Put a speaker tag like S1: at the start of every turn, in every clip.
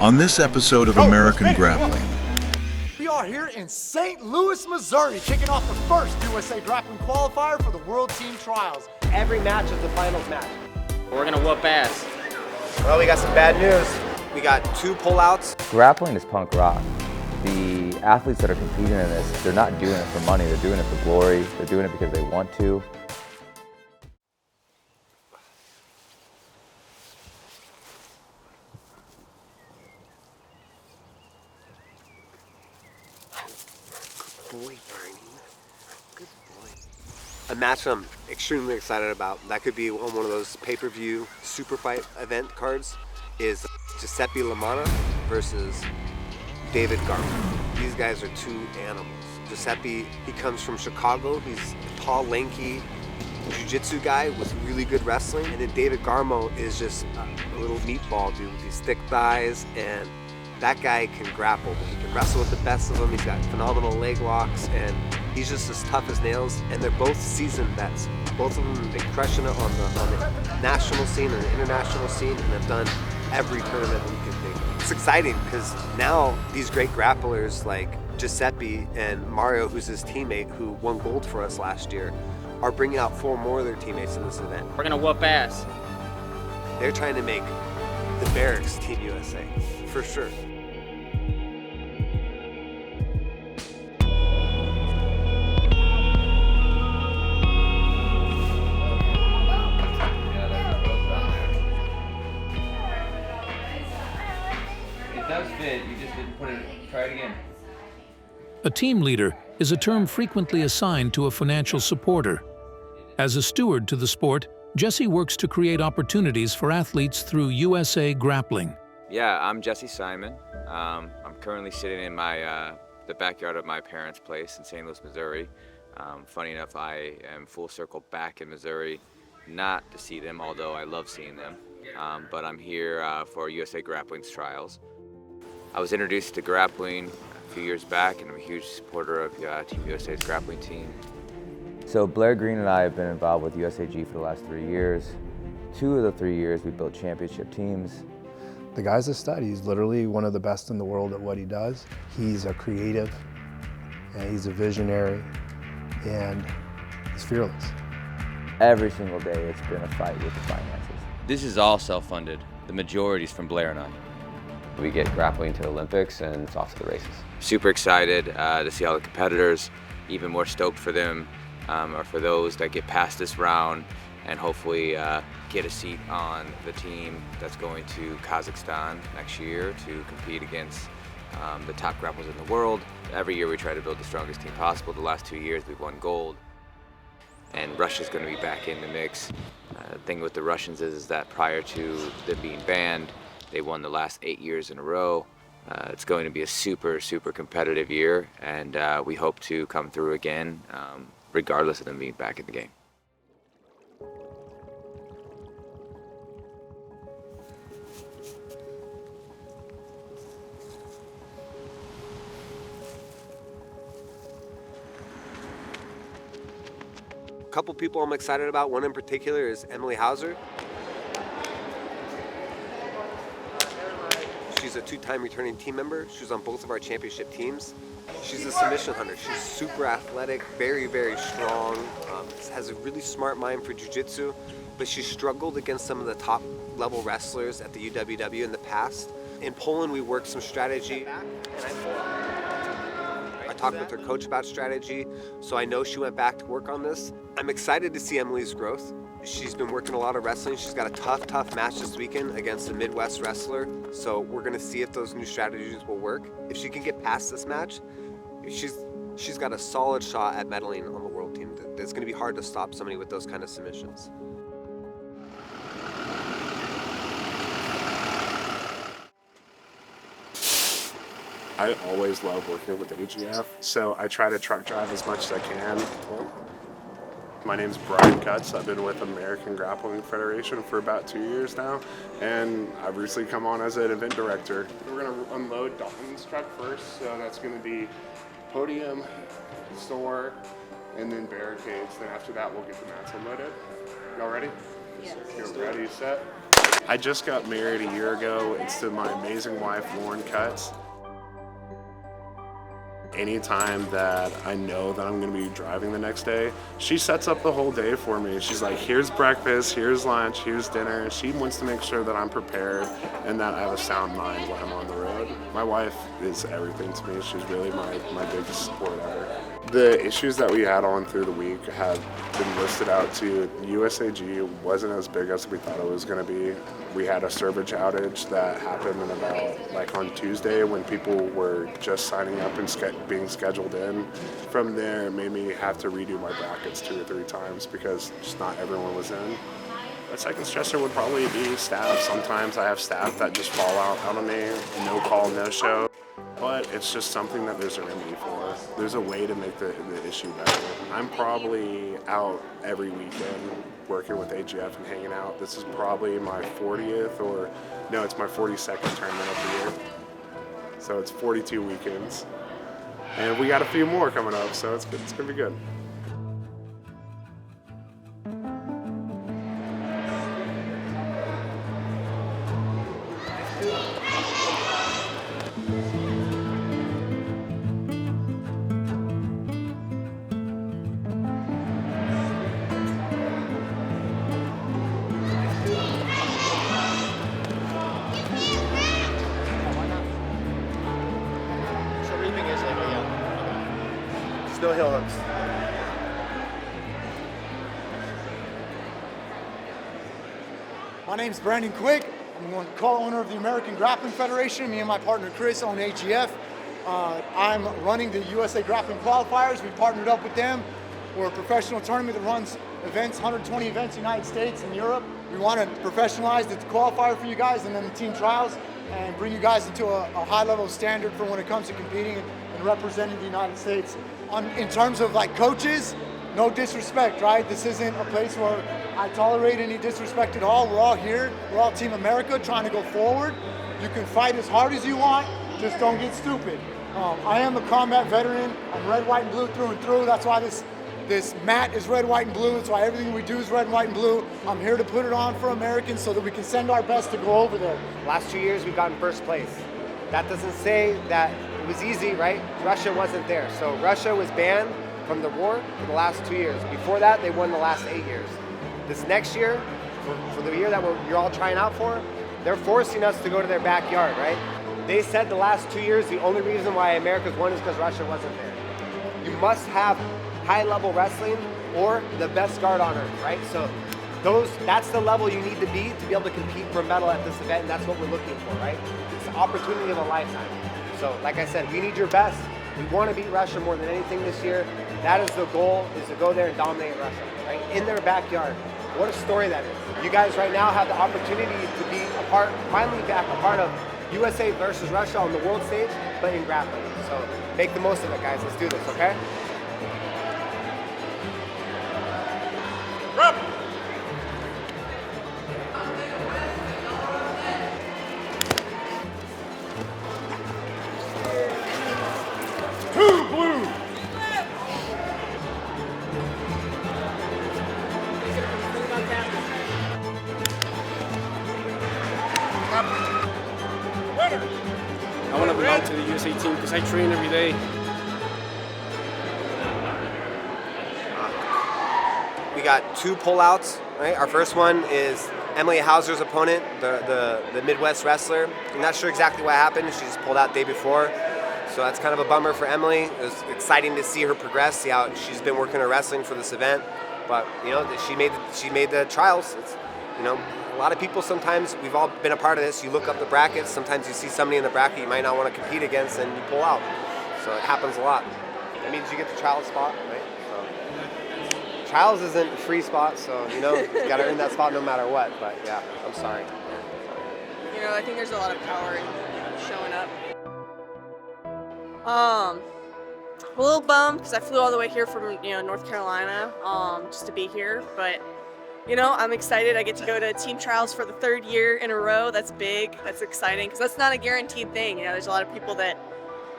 S1: On this episode of American Grappling,
S2: we are here in St. Louis, Missouri, kicking off the first USA Grappling qualifier for the World Team Trials.
S3: Every match is the finals match.
S4: We're gonna whoop ass.
S3: Well, we got some bad news. We got 2 pullouts.
S5: Grappling is punk rock. The athletes that are competing in this, they're not doing it for money, they're doing it for glory, they're doing it because they want to.
S3: Good boy, Bernie. Good boy. A match I'm extremely excited about, that could be on one of those pay-per-view super fight event cards, is Giuseppe Lamana versus David Garmo. These guys are 2 animals. Giuseppe, he comes from Chicago. He's a tall, lanky jiu-jitsu guy with really good wrestling. And then David Garmo is just a little meatball dude with these thick thighs, and that guy can grapple. He can wrestle with the best of them. He's got phenomenal leg locks, and he's just as tough as nails. And they're both seasoned vets. Both of them have been crushing it on the national scene and the international scene, and have done every tournament we can think of. It's exciting because now these great grapplers like Giuseppe and Mario, who's his teammate who won gold for us last year, are bringing out 4 more of their teammates in this event.
S4: We're gonna whoop ass.
S3: They're trying to make the Barracks Team USA, for sure.
S5: It does fit, you just didn't put it, try it again.
S6: A team leader is a term frequently assigned to a financial supporter. As a steward to the sport, Jesse works to create opportunities for athletes through USA Grappling.
S7: Yeah, I'm Jesse Simon. I'm currently sitting in the backyard of my parents' place in St. Louis, Missouri. Funny enough, I am full circle back in Missouri, not to see them, although I love seeing them. But I'm here for USA Grappling's trials. I was introduced to grappling a few years back, and I'm a huge supporter of Team USA's grappling team.
S5: So Blair Green and I have been involved with USAG for the last 3 years. 2 of the 3 years we built championship teams.
S8: The guy's a stud. He's literally one of the best in the world at what he does. He's a creative, and he's a visionary, and he's fearless.
S5: Every single day it's been a fight with the finances.
S7: This is all self-funded. The majority is from Blair and I.
S5: We get grappling to the Olympics and it's off to the races.
S7: Super excited to see all the competitors, even more stoked for them, or for those that get past this round and hopefully get a seat on the team that's going to Kazakhstan next year to compete against the top grapplers in the world. Every year we try to build the strongest team possible. The last 2 years we've won gold, and Russia's going to be back in the mix. The thing with the Russians is that prior to them being banned, they won the last 8 years in a row. It's going to be a super, super competitive year, and we hope to come through again, regardless of them being back in the game.
S3: A couple people I'm excited about. One in particular is Emily Hauser. She's a 2-time returning team member. She was on both of our championship teams. She's a submission hunter. She's super athletic, very, very strong, has a really smart mind for jiu-jitsu, but she struggled against some of the top level wrestlers at the UWW in the past. In Poland, we worked some strategy, and I talked with her coach about strategy, so I know she went back to work on this. I'm excited to see Emily's growth. She's been working a lot of wrestling. She's got a tough match this weekend against a Midwest wrestler. So we're gonna see if those new strategies will work. If she can get past this match, she's got a solid shot at medaling on the world team. It's gonna be hard to stop somebody with those kind of submissions.
S9: I always love working with AGF, so I try to truck drive as much as I can. My name's Brian Cutts. I've been with American Grappling Federation for about 2 years now, and I've recently come on as an event director. We're going to unload Dalton's truck first, so that's going to be podium, store, and then barricades. Then after that, we'll get the mats unloaded. Y'all ready?
S10: Yes.
S9: You're ready, set? I just got married a year ago. It's to my amazing wife, Lauren Cutts. Anytime that I know that I'm going to be driving the next day, she sets up the whole day for me. She's like, here's breakfast, here's lunch, here's dinner. She wants to make sure that I'm prepared and that I have a sound mind when I'm on the road. My wife is everything to me. She's really my biggest support ever. The issues that we had on through the week have been listed out to USAG. Wasn't as big as we thought it was going to be. We had a servage outage that happened in about like on Tuesday when people were just signing up and being scheduled in. From there, it made me have to redo my brackets 2 or 3 times because just not everyone was in. A second stressor would probably be staff. Sometimes I have staff that just fall out on me, no call, no show. But it's just something that there's a remedy for. There's a way to make the issue better. I'm probably out every weekend working with AGF and hanging out. This is probably my 40th or, no, it's my 42nd tournament of the year. So it's 42 weekends. And we got a few more coming up, so it's good. It's gonna be good.
S3: No heel hooks.
S2: My name's Brandon Quick. I'm the co-owner of the American Grappling Federation. Me and my partner Chris own AGF. I'm running the USA Grappling Qualifiers. We partnered up with them. We're a professional tournament that runs events, 120 events in the United States and Europe. We want to professionalize the qualifier for you guys and then the team trials and bring you guys into a high level standard for when it comes to competing and representing the United States. In terms of like coaches, no disrespect, right? This isn't a place where I tolerate any disrespect at all. We're all here. We're all Team America trying to go forward. You can fight as hard as you want, just don't get stupid. I am a combat veteran. I'm red, white, and blue through and through. That's why this mat is red, white, and blue. That's why everything we do is red, white, and blue. I'm here to put it on for Americans so that we can send our best to go over there.
S3: Last 2 years, we've gotten first place. That doesn't say that it was easy, right? Russia wasn't there. So Russia was banned from the war for the last 2 years. Before that, they won the last 8 years. This next year, for the year that you're all trying out for, they're forcing us to go to their backyard, right? They said the last 2 years, the only reason why America's won is because Russia wasn't there. You must have high-level wrestling or the best guard on earth, right? So that's the level you need to be able to compete for a medal at this event, and that's what we're looking for, right? It's the opportunity of a lifetime. So like I said, we need your best. We want to beat Russia more than anything this year. That is the goal, is to go there and dominate Russia, right? In their backyard. What a story that is. You guys right now have the opportunity to be finally back a part of USA versus Russia on the world stage, but in grappling. So make the most of it, guys. Let's do this, okay?
S10: I want to belong to the USA team because I train every day.
S3: We got 2 pullouts, right? Our first one is Emily Hauser's opponent, the Midwest wrestler. I'm not sure exactly what happened. She just pulled out the day before. So that's kind of a bummer for Emily. It was exciting to see her progress, see how she's been working her wrestling for this event. But, you know, she made the trials. It's, you know, a lot of people sometimes, we've all been a part of this, you look up the brackets, sometimes you see somebody in the bracket you might not want to compete against and you pull out. So it happens a lot. That means you get the trial spot, right? So, trials isn't a free spot, so you know, you gotta earn that spot no matter what, but yeah, I'm sorry.
S11: You know, I think there's a lot of power in showing up. A little bummed because I flew all the way here from, you know, North Carolina, just to be here, but you know, I'm excited. I get to go to team trials for the 3rd year in a row. That's big. That's exciting because that's not a guaranteed thing. You know, there's a lot of people that,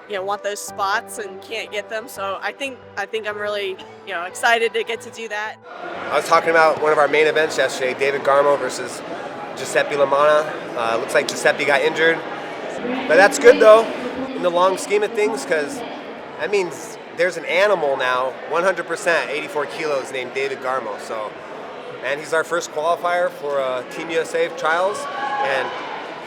S11: you know, want those spots and can't get them. So I think I'm really, you know, excited to get to do that.
S3: I was talking about one of our main events yesterday, David Garmo versus Giuseppe Lamana. Looks like Giuseppe got injured. But that's good, though, in the long scheme of things, because that means there's an animal now, 100%, 84 kilos, named David Garmo. So, and he's our first qualifier for Team USA trials, and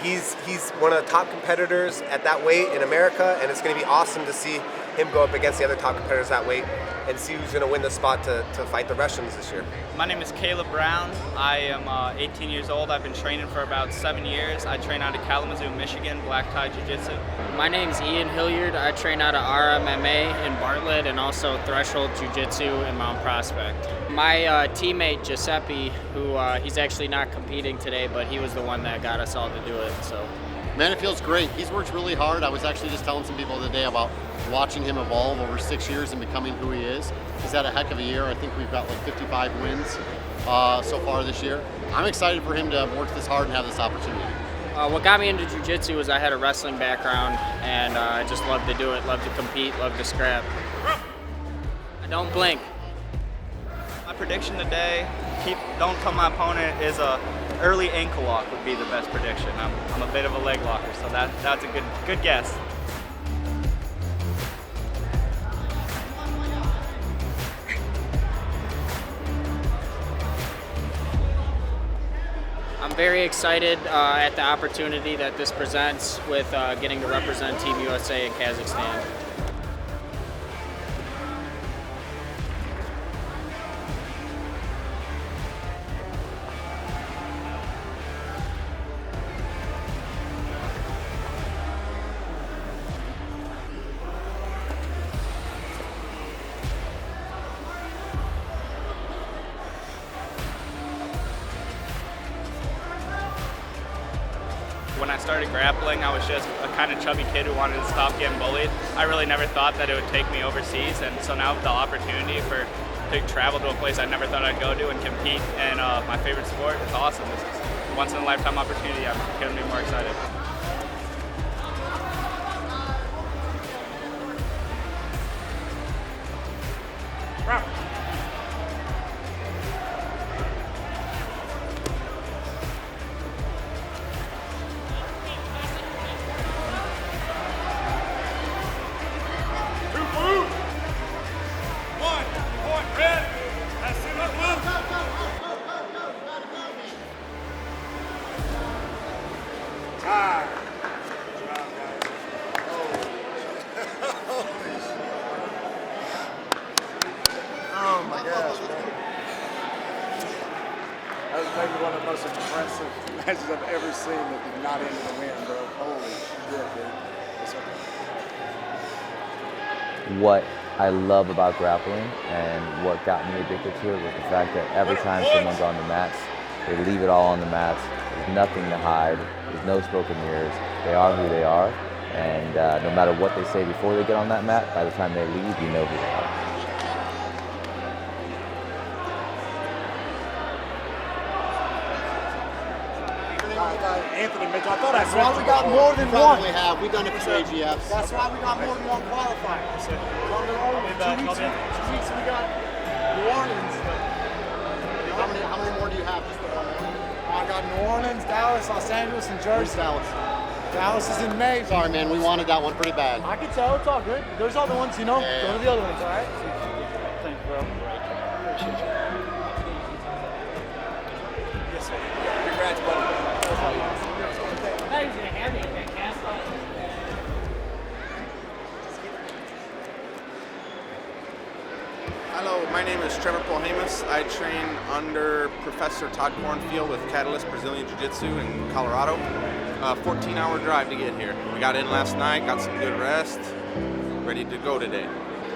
S3: he's one of the top competitors at that weight in America, and it's going to be awesome to see him go up against the other top competitors at that weight and see who's going to win the spot to fight the Russians this year.
S12: My name is Caleb Brown. I am 18 years old. I've been training for about 7 years. I train out of Kalamazoo, Michigan, Black Tie Jiu-Jitsu.
S4: My name's Ian Hilliard. I train out of RMMA in Bartlett and also Threshold Jiu-Jitsu in Mount Prospect. My teammate Giuseppe, who he's actually not competing today, but he was the one that got us all to do it. So,
S13: man, it feels great. He's worked really hard. I was actually just telling some people today about watching him evolve over 6 years and becoming who he is. He's had a heck of a year. I think we've got like 55 wins so far this year. I'm excited for him to work this hard and have this opportunity.
S4: What got me into jiu-jitsu was I had a wrestling background, and I just loved to do it, loved to compete, loved to scrap. I don't blink.
S12: My prediction today, don't tell my opponent, is a early ankle lock would be the best prediction. I'm a bit of a leg locker, so that's a good guess.
S4: I'm very excited at the opportunity that this presents with getting to represent Team USA in Kazakhstan.
S12: When I started grappling, I was just a kind of chubby kid who wanted to stop getting bullied. I really never thought that it would take me overseas, and so now with the opportunity to travel to a place I never thought I'd go to and compete in my favorite sport, it's awesome. This is a once-in-a-lifetime opportunity. I couldn't be more excited.
S2: Oh my gosh, bro. That was maybe one of the most impressive matches I've ever seen that did not end in a win, bro. Holy shit, dude. That's okay.
S5: What I love about grappling and what got me addicted to it was the fact that every time someone's on the mats, they leave it all on the mats. There's nothing to hide. There's no smoke and mirrors. They are who they are. And no matter what they say before they get on that mat, by the time they leave, you know who they are.
S2: Anthony Mitchell, I thought that's why we got more than one.
S13: We have. We've done it for AGFs.
S2: That's why we got more than one qualifier. So, 2 weeks we got New Orleans.
S13: How many more do you have? Just the one more?
S2: I got New Orleans, Dallas, Los Angeles, and Jersey.
S13: Dallas?
S2: Dallas is in May.
S13: Sorry, man. We wanted that one pretty bad.
S2: I can tell. It's all good. There's other ones, you know.
S13: Yeah.
S2: Go to the other ones, all right? Thanks, bro. Appreciate you. Yes, sir. Congrats, buddy.
S14: Hello, my name is Trevor Polhamus. I train under Professor Todd Cornfield with Catalyst Brazilian Jiu-Jitsu in Colorado. 14-hour drive to get here. We got in last night, got some good rest, ready to go today.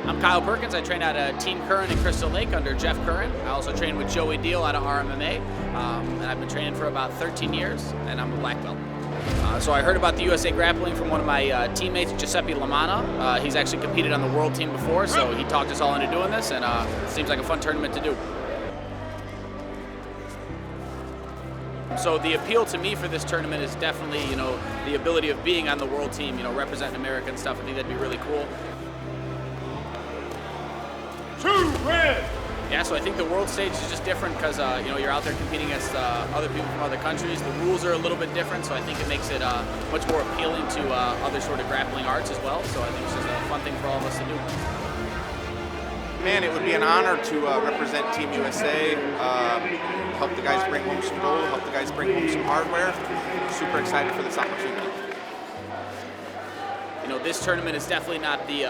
S15: I'm Kyle Perkins. I train out of Team Curran in Crystal Lake under Jeff Curran. I also train with Joey Deal out of RMMA. And I've been training for about 13 years, and I'm a black belt. So I heard about the USA Grappling from one of my teammates, Giuseppe Lamana. He's actually competed on the world team before, so he talked us all into doing this, and it seems like a fun tournament to do. So the appeal to me for this tournament is definitely, the ability of being on the world team, representing America and stuff. I think that'd be really cool.
S16: 2 red,
S15: Yeah, so I think the world stage is just different because you know, you're out there competing against other people from other countries. The rules are a little bit different, so I think it makes it much more appealing to other sort of grappling arts as well. So I think it's just a fun thing for all of us to do.
S14: Man, it would be an honor to represent Team USA, help the guys bring home some gold, help the guys bring home some hardware. Super excited for this opportunity.
S15: You know, this tournament is definitely not the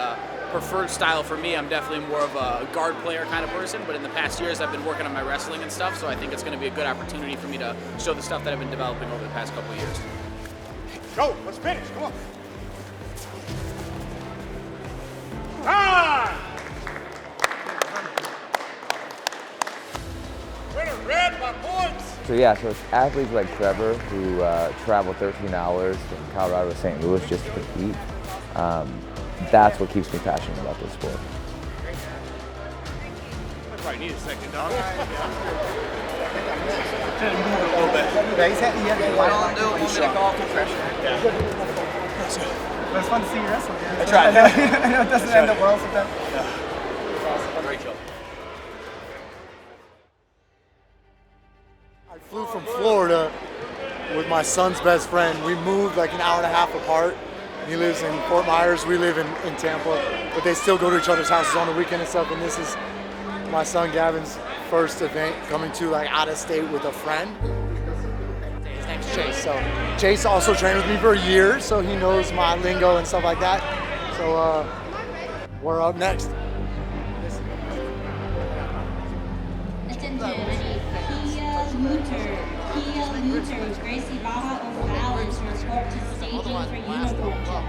S15: preferred style for me. I'm definitely more of a guard player kind of person, but in the past years I've been working on my wrestling and stuff, so I think it's going to be a good opportunity for me to show the stuff that I've been developing over the past couple of years.
S2: Go, let's finish, come on. Time! Winner, red by points!
S5: So yeah, so it's athletes like Trevor who travel 13 hours from Colorado to St. Louis just to compete. That's what keeps me passionate about this sport.
S10: I probably need a second, dog.
S2: Yeah, he's had off the pressure.
S10: Yeah.
S2: But it's fun to see you wrestle.
S10: I tried.
S2: I know it doesn't end up well sometimes.
S10: Great job.
S2: I flew from Florida with my son's best friend. We moved like an hour and a half apart. He lives in Fort Myers, we live in Tampa, but they still go to each other's houses on the weekend and stuff, and this is my son Gavin's first event coming to like out of state with a friend. His name's Chase. So Chase also trained with me for a year, so he knows my lingo and stuff like that. So we're up next.
S16: Attention, Kia Luter, Gracie Baja over balance, report to staging for uniform check.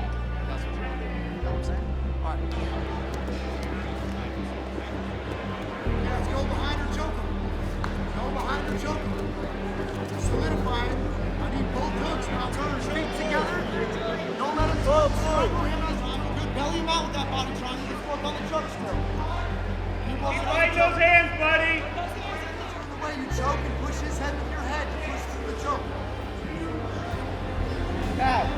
S2: Let's go behind her, choke him. Go behind her, choke him. Solidify it. I need both hooks now. Turn her straight together. Don't let him struggle him. Good belly him out with that body, trying to work on the choke still. Keep those hands, buddy. Turn the way you choke and push his head with your head. Push through the choke. Now.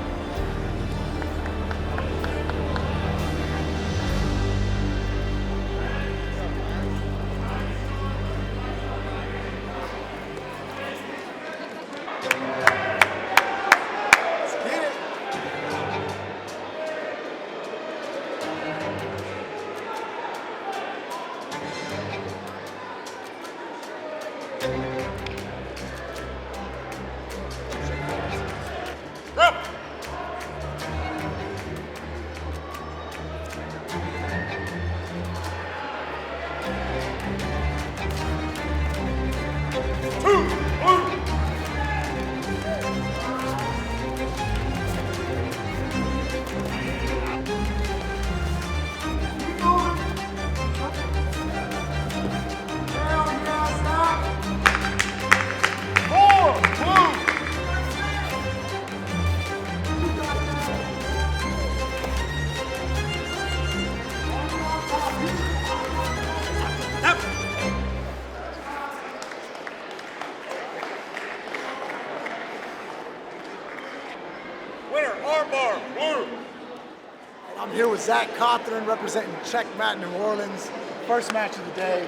S2: I'm here with Zach Cawthorn representing Checkmat New Orleans. First match of the day.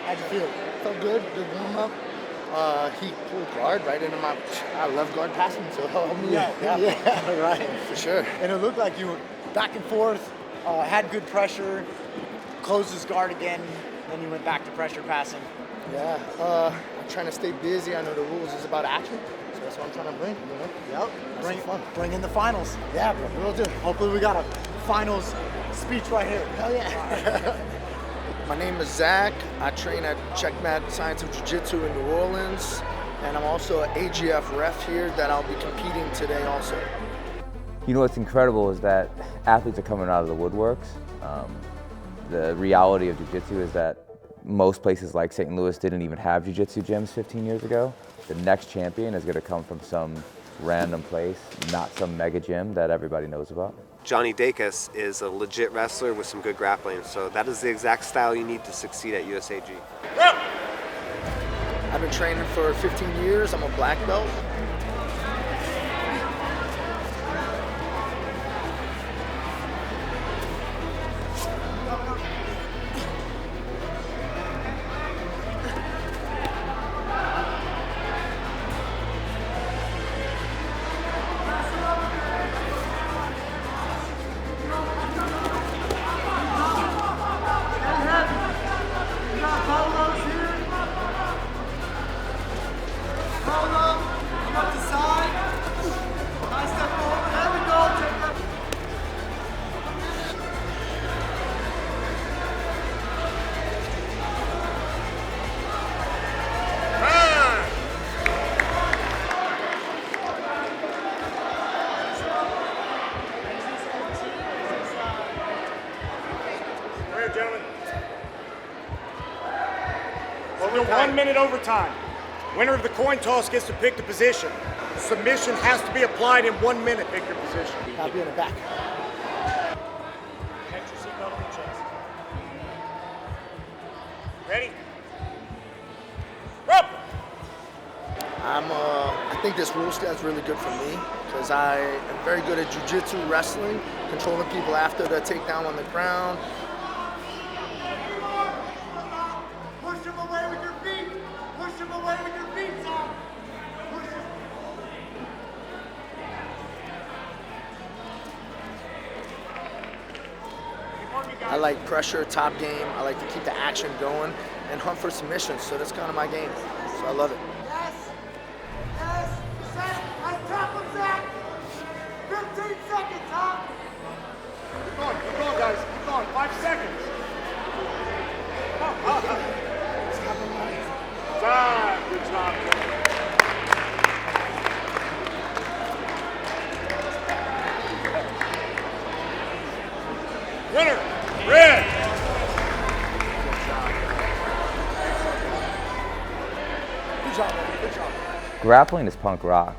S2: How'd you feel?
S17: Felt good, good warm up. He pulled guard right into my. I love guard passing, so help me out.
S2: Yeah, right.
S17: For sure.
S2: And it looked like you were back and forth, had good pressure, closed his guard again, then you went back to pressure passing.
S17: Yeah, I'm trying to stay busy. I know the rules is about action, so that's what I'm trying to bring, you know?
S2: Yep. Bring in the finals. Yeah, bro, we'll do. Hopefully we got a finals speech right here. Hell yeah.
S17: My name is Zach. I train at Checkmat Science of Jiu-Jitsu in New Orleans, and I'm also an AGF ref here that I'll be competing today also.
S5: You know what's incredible is that athletes are coming out of the woodworks. The reality of jiu-jitsu is that most places like St. Louis didn't even have jiu-jitsu gyms 15 years ago. The next champion is going to come from some random place, not some mega gym that everybody knows about.
S3: Johnny Dacus is a legit wrestler with some good grappling, so that is the exact style you need to succeed at USAG.
S17: I've been training for 15 years. I'm a black belt.
S10: gentlemen. We'll do 1 minute overtime. Winner of the coin toss gets to pick the position. Submission has to be applied in 1 minute. Pick your position.
S2: Happy in the back.
S10: Catch your seatbelt on your chest. Ready? Rope!
S17: I think this rule set is really good for me because I am very good at jiu-jitsu, wrestling, controlling people after the takedown on the ground.
S2: Push him away with your feet. Push him away with your feet, Tom. Push him.
S17: I like pressure, top game. I like to keep the action going and hunt for submissions. So that's kind of my game. So I love it.
S2: Yes. Yes. Set. On top of that. 15 seconds, Tom.
S10: Keep going, guys. Keep going. 5 seconds. Time. Good job. Winner, red.
S2: Good job, man. Good job.
S5: Grappling is punk rock.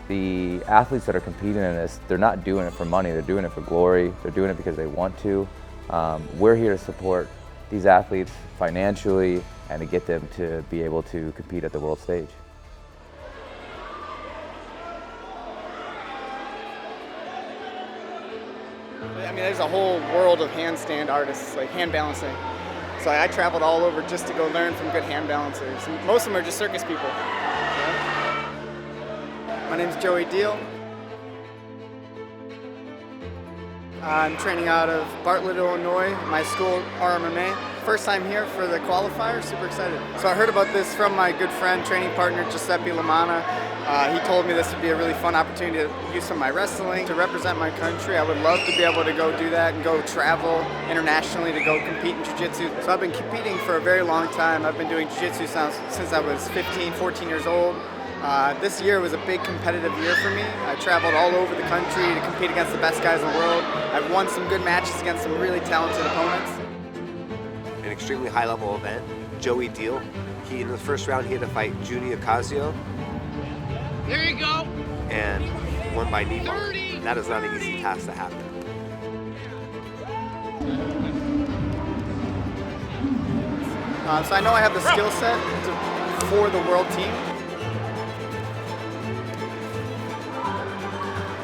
S5: The athletes that are competing in this, they're not doing it for money, they're doing it for glory, they're doing it because they want to. We're here to support these athletes financially and to get them to be able to compete at the world stage.
S18: I mean, there's a whole world of handstand artists, like hand balancing. So I traveled all over just to go learn from good hand balancers. And most of them are just circus people. My name's Joey Deal. I'm training out of Bartlett, Illinois, my school, RMMA. First time here for the qualifiers, super excited. So I heard about this from my good friend, training partner, Giuseppe Lamana. He told me this would be a really fun opportunity to use some of my wrestling to represent my country. I would love to be able to go do that and go travel internationally to go compete in jiu-jitsu. So I've been competing for a very long time. I've been doing jiu-jitsu since I was 15, 14 years old. This year was a big competitive year for me. I traveled all over the country to compete against the best guys in the world. I've won some good matches against some really talented opponents.
S3: An extremely high-level event. Joey Deal. In the first round, he had to fight Juni Ocasio.
S10: There you go.
S3: And won by knee bar. That is not an easy task to happen.
S18: So I know I have the skill set for the world team.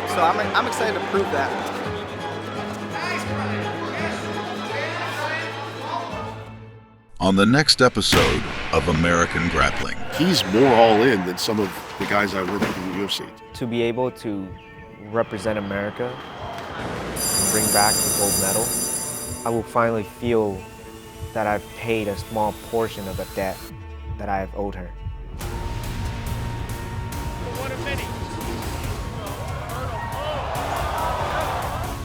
S18: So I'm excited to prove that.
S1: On the next episode of American Grappling.
S19: He's more all in than some of the guys I work with in the UFC.
S20: To be able to represent America, bring back the gold medal, I will finally feel that I've paid a small portion of a debt that I have owed her.